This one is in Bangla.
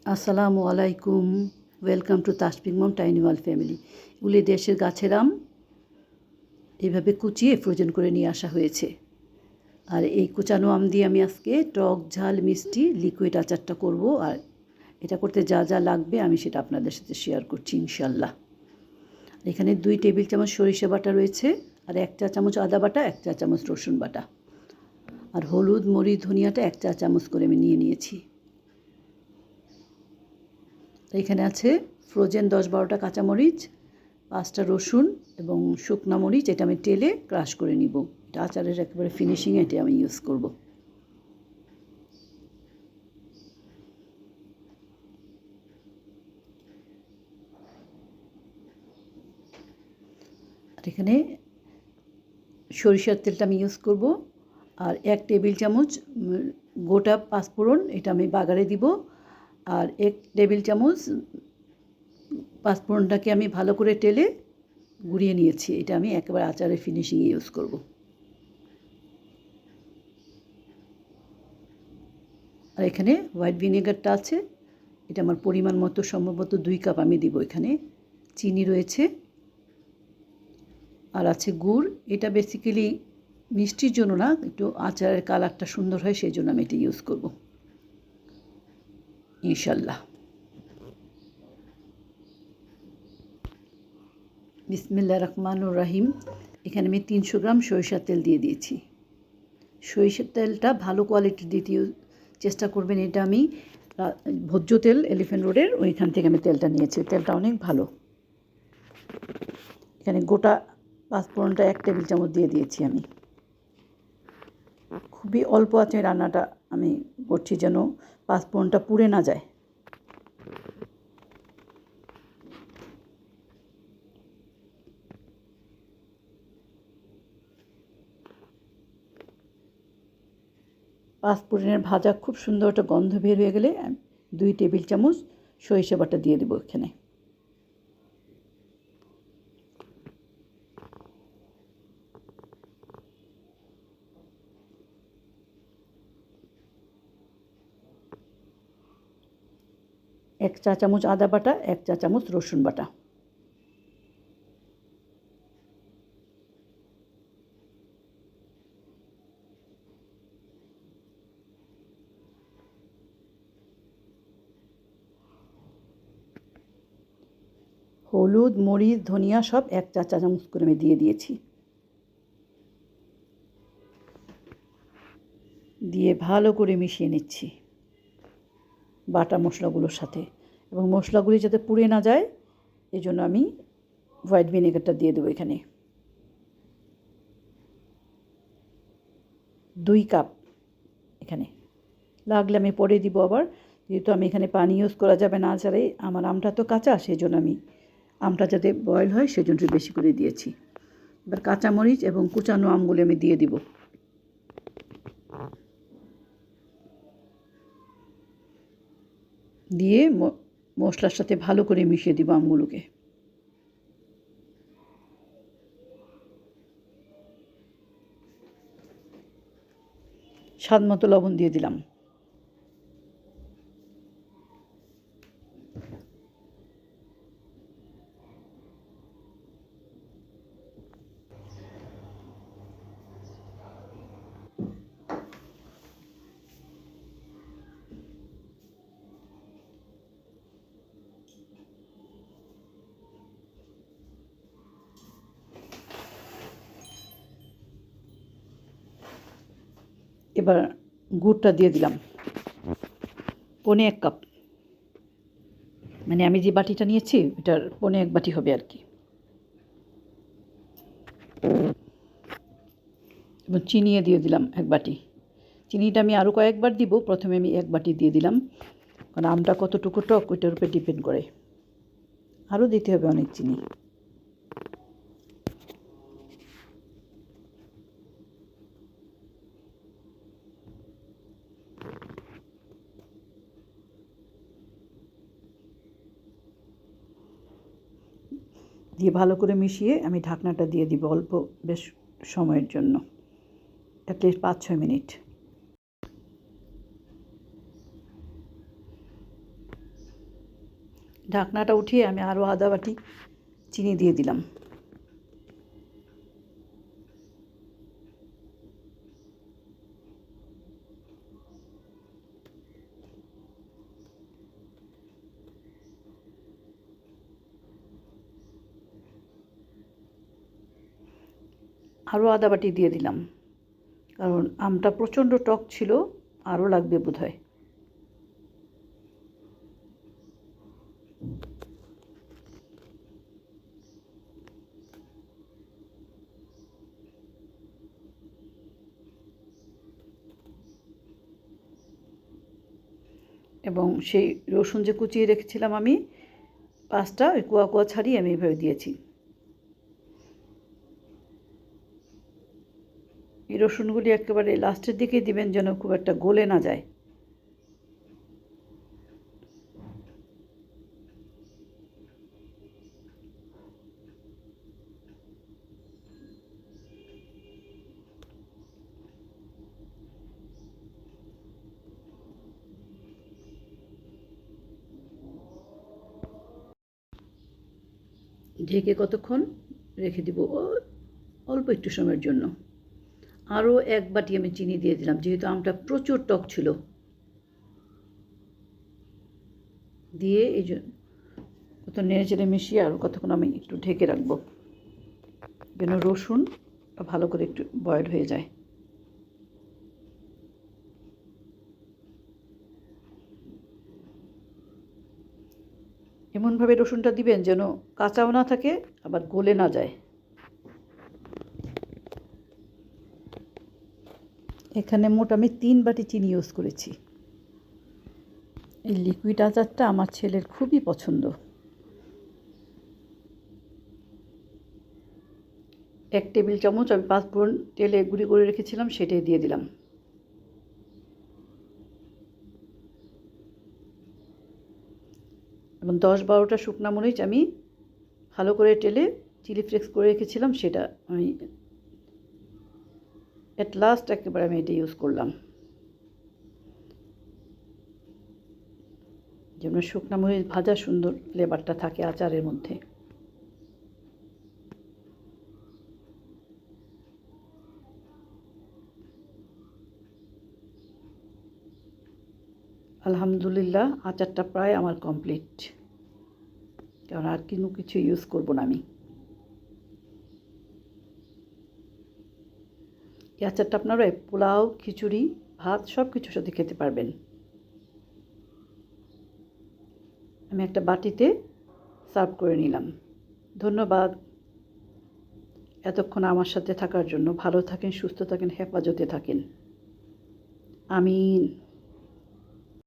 আসসালামু আলাইকুম। ওয়েলকাম টু তাসপিক মম টাইনি ওয়ার্ল্ড ফ্যামিলি। এগুলি দেশের গাছের আম, এভাবে কুচিয়ে ফ্রোজেন করে নিয়ে আসা হয়েছে। আর এই কুচানো আম দিয়ে আমি আজকে টক ঝাল মিষ্টি লিকুইড আচারটা করব। আর এটা করতে যা যা লাগবে আমি সেটা আপনাদের সাথে শেয়ার করছি ইনশাল্লাহ। এখানে 2 টেবিল চামচ সরিষা বাটা রয়েছে, আর 1 চা চামচ আদা বাটা, 1 চা চামচ রসুন বাটা, আর হলুদ মরিচ ধনিয়াটা 1 চা চামচ করে আমি নিয়ে নিয়েছি। এখানে আছে ফ্রোজেন 10-12টা কাঁচামরিচ, 5টা রসুন এবং শুকনো মরিচ। এটা আমি তেলে ক্রাশ করে নিব। এটা আচারের একেবারে ফিনিশিংয়ে এটা আমি ইউজ করব। আর এখানে সরিষার তেলটা আমি ইউজ করব। আর 1 টেবিল চামচ গোটা পাঁচফোড়ন, এটা আমি বাগারে দিব। আর 1 টেবিল চামচ পাঁচফোড়নটাকে আমি ভালো করে তেলে গুঁড়িয়ে নিয়েছি। এটা আমি একেবারে আচারের ফিনিশিংয়ে ইউজ করব। আর এখানে হোয়াইট ভিনেগারটা আছে, এটা আমার পরিমাণ মতো, সম্ভবত 2 কাপ আমি দিব এখানে। চিনি রয়েছে, আর আছে গুড়। এটা বেসিক্যালি মিষ্টির জন্য না, একটু আচারের কালারটা সুন্দর হয় সেই জন্য আমি এটা ইউজ করব ইনশাল্লাহ। বিসমিল্লাহির রহমানির রহিম। এখানে আমি 300 গ্রাম সরিষার তেল দিয়ে দিয়েছি। সরিষার তেলটা ভালো কোয়ালিটির দিতে চেষ্টা করবেন। এটা আমি ভোজ্য তেল এলিফ্যান্ট রোডের ওইখান থেকে আমি তেলটা নিয়েছি। তেলটা অনেক ভালো। এখানে গোটা পাঁচফোড়নটা 1 টেবিল চামচ দিয়ে দিয়েছি আমি। খুবই অল্প আছে রান্নাটা আমি করছি, যেন পাঁচফোড়নটা পুড়ে না যায়। পাঁচফোড়নের ভাজা খুব সুন্দর একটা গন্ধ বের হয়ে গেলে 2 টেবিল চামচ সরিষা বাটা দিয়ে দেবো এখানে। এক চা চামচ আদা বাটা, 1 চা চামচ রসুন বাটা। হলুদ মরিচ ধনিয়া সব 1 চা চামচ করে আমি দিয়ে দিয়েছি। দিয়ে ভালো করে মিশিয়ে নিচ্ছি বাটা মশলাগুলোর সাথে, এবং মশলাগুলি যাতে পুড়ে না যায় এই জন্য আমি হোয়াইট ভিনেগারটা দিয়ে দেবো এখানে। 2 কাপ এখানে, লাগলে আমি পরে দিব আবার। যেহেতু আমি এখানে পানি ইউজ করা যাবে না আচারে, আমার আমটা তো কাঁচা, সেই জন্য আমি আমটা যাতে বয়েল হয় সেজন্য বেশি করে দিয়েছি। এবার কাঁচামরিচ এবং কুচানো আমগুলো আমি দিয়ে দিব। দিয়ে মশলার সাথে ভালো করে মিশিয়ে দিব আমগুলোকে। স্বাদ মতো লবণ দিয়ে দিলাম। এবার গুড়টা দিয়ে দিলাম, 1.25 কাপ। মানে আমি যে বাটিটা নিয়েছি এটার 1.25 বাটি হবে আর কি। এবং চিনিয়ে দিয়ে দিলাম 1 বাটি। চিনিটা আমি আরও কয়েকবার দিব, প্রথমে আমি 1 বাটি দিয়ে দিলাম, কারণ আমটা কতটুকু টক ওইটার উপরে ডিপেন্ড করে। আরও দিতে হবে অনেক চিনি। দিয়ে ভালো করে মিশিয়ে আমি ঢাকনাটা দিয়ে দিব অল্প বেশ সময়ের জন্য, অ্যাটলিস্ট 5-6 মিনিট। ঢাকনাটা উঠিয়ে আমি আরও আধা বাটি চিনি দিয়ে দিলাম। আরও আধা বাটি দিয়ে দিলাম, কারণ আমটা প্রচণ্ড টক ছিল, আরও লাগবে বোধহয়। এবং সেই রসুন যে কুচিয়ে রেখেছিলাম আমি 5টা, ওই কোয়া কোয়া ছাড়িয়ে আমি এভাবে দিয়েছি। এই রসুনগুলি একেবারে লাস্টের দিকেই দিবেন, যেন খুব একটা গলে না যায়। ঢেকে কতক্ষণ রেখে দিব, অল্প একটু সময়ের জন্য। আরও 1 বাটি আমি চিনি দিয়ে দিলাম, যেহেতু আমটা প্রচুর টক ছিল। দিয়ে এই জন্য কত নেড়ে চেড়ে মিশিয়ে আরও কতক্ষণ আমি একটু ঢেকে রাখবো, যেন রসুন ভালো করে একটু বয়েল হয়ে যায়। এমনভাবে রসুনটা দিবেন যেন কাঁচাও না থাকে, আবার গলে না যায়। এখানে মোট আমি 3 বাটি চিনি ইউজ করেছি। এই লিকুইড আচারটা আমার ছেলের খুবই পছন্দ। 1 টেবিল চামচ আমি 5 ফোড়ন তেলে গুঁড়ি করে রেখেছিলাম, সেটাই দিয়ে দিলাম। এবং 10-12টা শুকনো মরিচ আমি ভালো করে টেলে চিলি ফ্লেক্স করে রেখেছিলাম, সেটা আমি এট লাস্ট একেবারে আমি এটা ইউজ করলাম, যেন শুকনো মরিচ ভাজা সুন্দর ফ্লেভারটা থাকে আচারের মধ্যে। আলহামদুলিল্লাহ, আচারটা প্রায় আমার কমপ্লিট, কারণ আর কিছু ইউজ করব না আমি। এই আচারটা আপনারা পোলাও, খিচুড়ি, ভাত সব কিছুর সাথে খেতে পারবেন। আমি একটা বাটিতে সার্ভ করে নিলাম। ধন্যবাদ এতক্ষণ আমার সাথে থাকার জন্য। ভালো থাকেন, সুস্থ থাকেন, হেফাজতে থাকেন। আমিন।